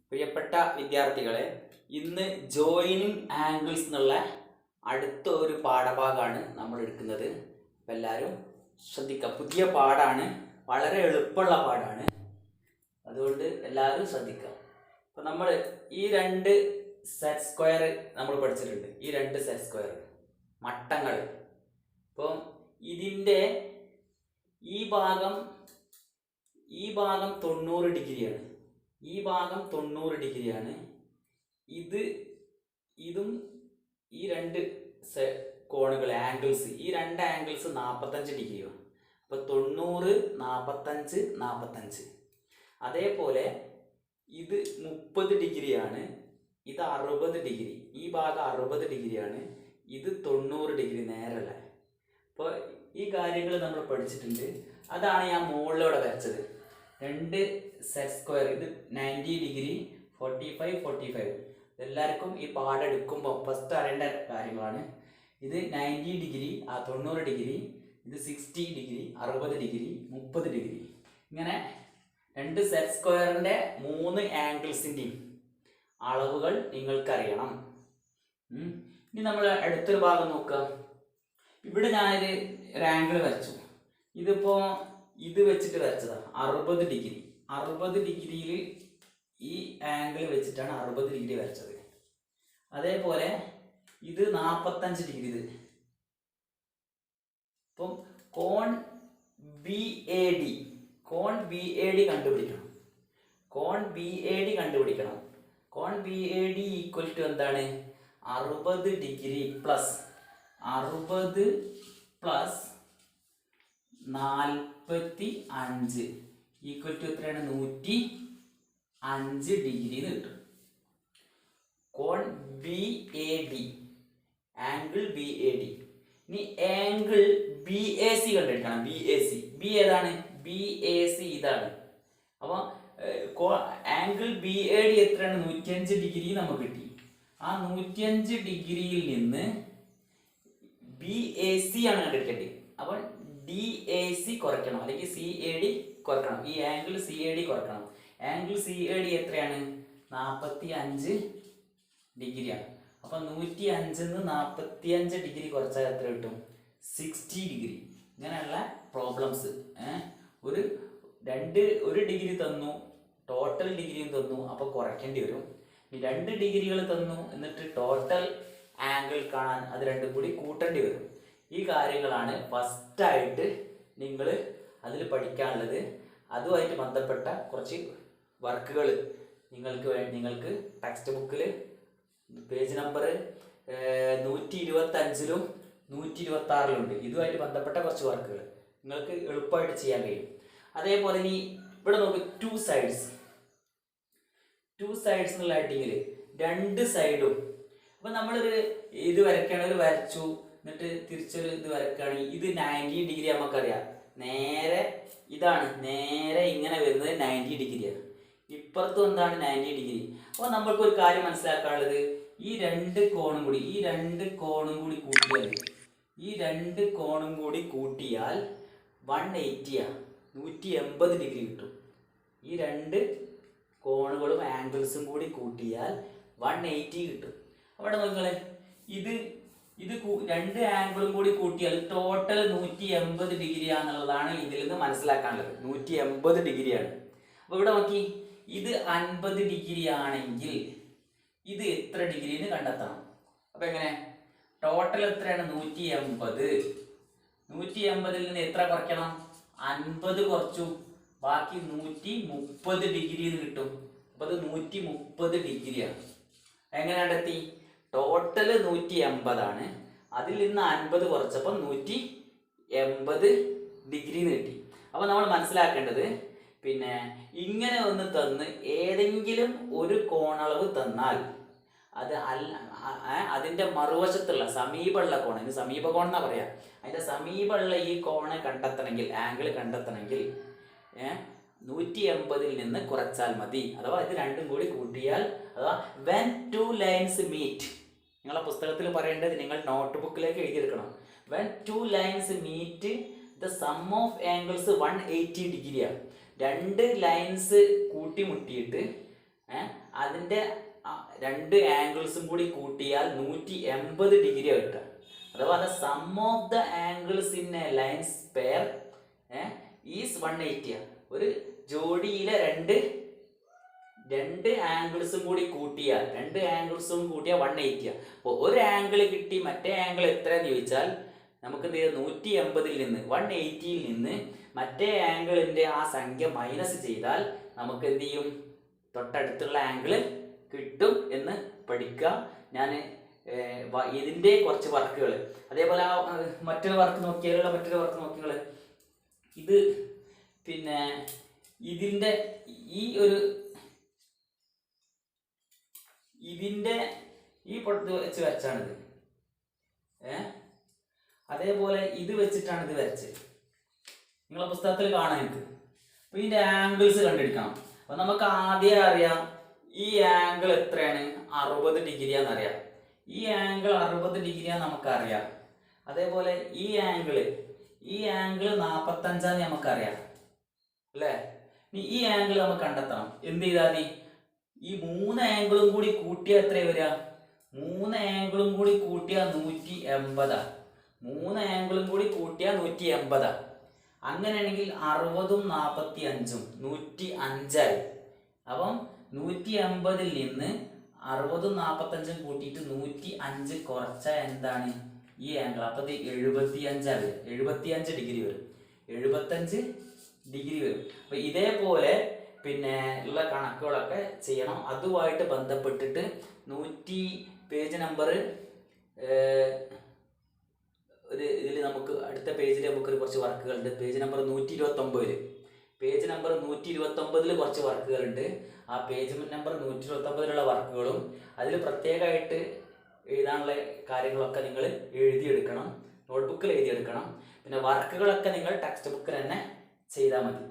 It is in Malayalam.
പ്രിയപ്പെട്ട വിദ്യാർത്ഥികളെ, ഇന്ന് ജോയിനിങ് ആംഗിൾസ് എന്നുള്ള അടുത്ത ഒരു പാഠഭാഗമാണ് നമ്മൾ എടുക്കുന്നത്. അപ്പം എല്ലാവരും ശ്രദ്ധിക്കുക. പുതിയ പാഠമാണ്, വളരെ എളുപ്പമുള്ള പാഠമാണ്, അതുകൊണ്ട് എല്ലാവരും ശ്രദ്ധിക്കുക. അപ്പം നമ്മൾ ഈ രണ്ട് സെറ്റ് സ്ക്വയർ നമ്മൾ പഠിച്ചിട്ടുണ്ട്. ഈ രണ്ട് സെറ്റ് സ്ക്വയർ മട്ടങ്ങൾ. അപ്പം ഇതിൻ്റെ ഈ ഭാഗം 90 ഡിഗ്രിയാണ്. ഈ ഭാഗം 90 ഡിഗ്രിയാണ്. ഇതും ഈ രണ്ട് കോണുകൾ ആംഗിൾസ്, ഈ രണ്ട് ആംഗിൾസ് 45 ഡിഗ്രിയാണ്. അപ്പോൾ 90, 45, 45. അതേപോലെ ഇത് 30 ഡിഗ്രിയാണ്, ഇത് 60 ഡിഗ്രി. ഈ ഭാഗം 60 ഡിഗ്രിയാണ്, ഇത് 90 ഡിഗ്രി നേരല്ല. അപ്പോൾ ഈ കാര്യങ്ങൾ നമ്മൾ പഠിച്ചിട്ടുണ്ട്. അതാണ് ഞാൻ മുകളിലൂടെ വരച്ചത്. രണ്ട് സെറ്റ് സ്ക്വയർ, ഇത് 90 ഡിഗ്രി, 45, 45. എല്ലാവർക്കും ഈ പാഠം എടുക്കുമ്പോൾ ഫസ്റ്റ് അറിയേണ്ട കാര്യങ്ങളാണ്. ഇത് 90 ഡിഗ്രി, 90 ഡിഗ്രി, ഇത് 60 ഡിഗ്രി, 60 ഡിഗ്രി, 30 ഡിഗ്രി. ഇങ്ങനെ രണ്ട് സെറ്റ് സ്ക്വയറിൻ്റെ 3 ആംഗിൾസിൻ്റെയും അളവുകൾ നിങ്ങൾക്കറിയണം. ഇനി നമ്മൾ അടുത്തൊരു ഭാഗം നോക്കുക. ഇവിടെ ഞാനൊരു ആംഗിൾ വരച്ചു. ഇതിപ്പോൾ ഇത് വെച്ചിട്ട് വരച്ചതാണ് 60 ഡിഗ്രി. 60 ഡിഗ്രിയിൽ ഈ ആംഗിൾ വെച്ചിട്ടാണ് 60 ഡിഗ്രി വരച്ചത്. അതേപോലെ ഇത് 45 ഡിഗ്രി. ഇത് ഇപ്പം കോൺ ബി എ ഡി കണ്ടുപിടിക്കണം. കോൺ B A D equal to എന്താണ്? 60 degree plus 60 plus 45 equal to എത്രയാണ്? 105 ഡിഗ്രി എന്ന് കിട്ടും. കോൺ B A D, angle B A D. ഇനി ആംഗിൾ ബി എ സി കണ്ടെടുക്കണം. ബി ഏതാണ്? ബി എ സി ഇതാണ്. അപ്പോൾ ആംഗിൾ ബി എ ഡി എത്രയാണ്? 105 ഡിഗ്രി നമുക്ക് കിട്ടി. ആ 105 ഡിഗ്രിയിൽ നിന്ന് ബി എ സി ആണ് കണ്ടെടുക്കേണ്ടത്. അപ്പോൾ ഡി എ സി കുറയ്ക്കണം, അല്ലെങ്കിൽ സി എ ഡി കുറയ്ക്കണം. ഈ ആംഗിൾ സി എ ഡി കുറയ്ക്കണം. ആംഗിൾ സി എ ഡി എത്രയാണ്? 45 ഡിഗ്രിയാണ്. അപ്പം 105 45 ഡിഗ്രി കുറച്ചാൽ എത്ര കിട്ടും? 60 ഡിഗ്രി. ഇങ്ങനെയുള്ള പ്രോബ്ലംസ് ഒരു ഡിഗ്രി തന്നു, ടോട്ടൽ ഡിഗ്രിയും തന്നു, അപ്പോൾ കുറയ്ക്കേണ്ടി വരും. 2 ഡിഗ്രികൾ തന്നു, എന്നിട്ട് ടോട്ടൽ ആംഗിൾ കാണാൻ അത് രണ്ടും കൂടി കൂട്ടേണ്ടി വരും. ഈ കാര്യങ്ങളാണ് ഫസ്റ്റായിട്ട് നിങ്ങൾ അതിൽ പഠിക്കാനുള്ളത്. അതുമായിട്ട് ബന്ധപ്പെട്ട കുറച്ച് വർക്കുകൾ നിങ്ങൾക്ക് ടെക്സ്റ്റ് ബുക്കിൽ പേജ് നമ്പർ 125-ലും 126-ലുണ്ട്. ഇതുമായിട്ട് ബന്ധപ്പെട്ട കുറച്ച് വർക്കുകൾ നിങ്ങൾക്ക് എളുപ്പമായിട്ട് ചെയ്യാൻ കഴിയും. അതേപോലെ ഇനി ഇവിടെ നോക്ക്, ടു സൈഡ്സ് എന്നുള്ള ആയിട്ടെങ്കിൽ രണ്ട് സൈഡും. അപ്പം നമ്മളൊരു ഇത് വരയ്ക്കുകയാണെങ്കിൽ വരച്ചു, എന്നിട്ട് തിരിച്ചൊരു ഇത് വരയ്ക്കുകയാണെങ്കിൽ ഇത് 90 ഡിഗ്രി നമുക്കറിയാം. നേരെ ഇതാണ്, നേരെ ഇങ്ങനെ വരുന്നത് 90 ഡിഗ്രിയാണ്. ഇപ്പുറത്തും എന്താണ്? 90 ഡിഗ്രി. അപ്പോൾ നമ്മൾക്കൊരു കാര്യം മനസ്സിലാക്കാനുള്ളത്, ഈ രണ്ട് കോണും കൂടി കൂട്ടിയാൽ 180 180 ഡിഗ്രി കിട്ടും. ഈ രണ്ട് കോണുകളും ആംഗിൾസും കൂടി കൂട്ടിയാൽ 180 കിട്ടും. അവിടെ നോക്കിയാൽ ഇത് രണ്ട് ആംഗിളും കൂടി കൂട്ടിയാൽ ടോട്ടൽ 180 ഡിഗ്രിയാണെന്നുള്ളതാണ് ഇതിൽ നിന്ന് മനസ്സിലാക്കാനുള്ളത്. 180 ഡിഗ്രിയാണ്. അപ്പോൾ ഇവിടെ നോക്കി, ഇത് 50 ഡിഗ്രി ആണെങ്കിൽ ഇത് എത്ര ഡിഗ്രിന്ന് കണ്ടെത്തണം. അപ്പോൾ എങ്ങനെ? ടോട്ടൽ എത്രയാണ്? 180. 180-ൽ നിന്ന് എത്ര കുറയ്ക്കണം? 50 കുറച്ചു, ബാക്കി 130 ഡിഗ്രി എന്ന് കിട്ടും. അപ്പോൾ അത് 130 ഡിഗ്രിയാണ്. എങ്ങനെ കണ്ടെത്തി? ടോട്ടൽ 180 ആണ്, അതിൽ നിന്ന് 50 കുറച്ചപ്പോൾ 180 ഡിഗ്രി എന്ന് കിട്ടി. അപ്പോൾ നമ്മൾ മനസ്സിലാക്കേണ്ടത്, പിന്നെ ഇങ്ങനെ ഒന്ന് തന്ന് ഏതെങ്കിലും ഒരു കോണളവ് തന്നാൽ അത് അതിൻ്റെ മറുവശത്തുള്ള സമീപമുള്ള കോൺ, അതിന് സമീപകോൺ എന്നാ പറയാം, അതിൻ്റെ സമീപമുള്ള ഈ കോണ് കണ്ടെത്തണമെങ്കിൽ, ആംഗിൾ കണ്ടെത്തണമെങ്കിൽ 180-ൽ നിന്ന് കുറച്ചാൽ മതി. അഥവാ ഇത് രണ്ടും കൂടി കൂട്ടിയാൽ, അഥവാ when two lines meet, നിങ്ങളെ പുസ്തകത്തിൽ പറയേണ്ടത് നിങ്ങൾ not ബുക്കിലേക്ക് എഴുതിയെടുക്കണം. when two lines meet the sum of angles 180 ഡിഗ്രിയാണ്. രണ്ട് ലൈൻസ് കൂട്ടിമുട്ടിയിട്ട് അതിൻ്റെ രണ്ട് ആംഗിൾസും കൂടി കൂട്ടിയാൽ 180 ഡിഗ്രി കിട്ടുക. അഥവാ the sum of the angles in A lines pair is 180. ഒരു ജോഡിയിലെ രണ്ട് ആംഗിൾസും കൂടി കൂട്ടിയാൽ 180. അപ്പോൾ ഒരു ആംഗിൾ കിട്ടി, മറ്റേ ആംഗിൾ എത്രയെന്ന് ചോദിച്ചാൽ നമുക്ക് എന്ത് ചെയ്യും, 180 നിന്ന് 180 നിന്ന് മറ്റേ ആംഗിളിൻ്റെ ആ സംഖ്യ മൈനസ് ചെയ്താൽ നമുക്ക് എന്ത് ചെയ്യും, തൊട്ടടുത്തുള്ള ആംഗിൾ കിട്ടും എന്ന് പഠിക്കുക. ഞാൻ ഇതിൻ്റെ കുറച്ച് വർക്കുകൾ, അതേപോലെ ആ മറ്റൊരു വർക്ക് നോക്കിയാൽ ഇത് പിന്നെ ഇതിൻ്റെ ഈ പൊട്ടത്ത് വെച്ച് വരച്ചാണിത്. അതേപോലെ ഇത് വെച്ചിട്ടാണ് ഇത് വരച്ചത്. നിങ്ങളെ പുസ്തകത്തിൽ കാണാൻ എനിക്ക്. അപ്പോൾ ഇതിൻ്റെ ആംഗിൾസ് കണ്ടുപിടിക്കണം. അപ്പോൾ നമുക്ക് ആദ്യം അറിയാം ഈ ആംഗിൾ എത്രയാണ്, 60 ഡിഗ്രിയാണെന്നറിയാം. ഈ ആംഗിൾ 60 ഡിഗ്രിയാന്ന് നമുക്കറിയാം. അതേപോലെ ഈ ആംഗിൾ 45 നമുക്കറിയാം അല്ലേ. ഇനി ഈ ആംഗിൾ നമുക്ക് കണ്ടെത്തണം. എന്ത് ചെയ്താൽ മതി, ഈ 3 ആംഗിളും കൂടി കൂട്ടിയാൽ എത്രയാണ് വരിക, 3 ആംഗിളും കൂടി കൂട്ടിയാൽ 180. 3 ആംഗിളും കൂടി കൂട്ടിയാൽ 180. അങ്ങനെയാണെങ്കിൽ 60ഉം 45ഉം 105. അപ്പം 180 നിന്ന് 60ഉം 45ഉം കൂട്ടിയിട്ട് 105 കുറച്ചാൽ എന്താണ് ഈ ആംഗിൾ. അപ്പോൾ ഇത് 75 ഡിഗ്രി വരും. 75 ഡിഗ്രി വരും. അപ്പോൾ ഇതേപോലെ പിന്നെ ഉള്ള കണക്കുകളൊക്കെ ചെയ്യണം. അതുമായിട്ട് ബന്ധപ്പെട്ടിട്ട് പേജ് നമ്പർ ഇതിൽ നമുക്ക് അടുത്ത പേജിൽ നമുക്കൊരു കുറച്ച് വർക്കുകളുണ്ട്. Page number 129. പേജ് നമ്പർ 129 കുറച്ച് വർക്കുകളുണ്ട്. ആ പേജ് നമ്പർ 129 വർക്കുകളും അതിൽ പ്രത്യേകമായിട്ട് എഴുതാനുള്ള കാര്യങ്ങളൊക്കെ നിങ്ങൾ എഴുതിയെടുക്കണം, നോട്ട്ബുക്കിൽ എഴുതിയെടുക്കണം. പിന്നെ വർക്കുകളൊക്കെ നിങ്ങൾ ടെക്സ്റ്റ് ബുക്കിൽ തന്നെ ചെയ്താൽ മതി.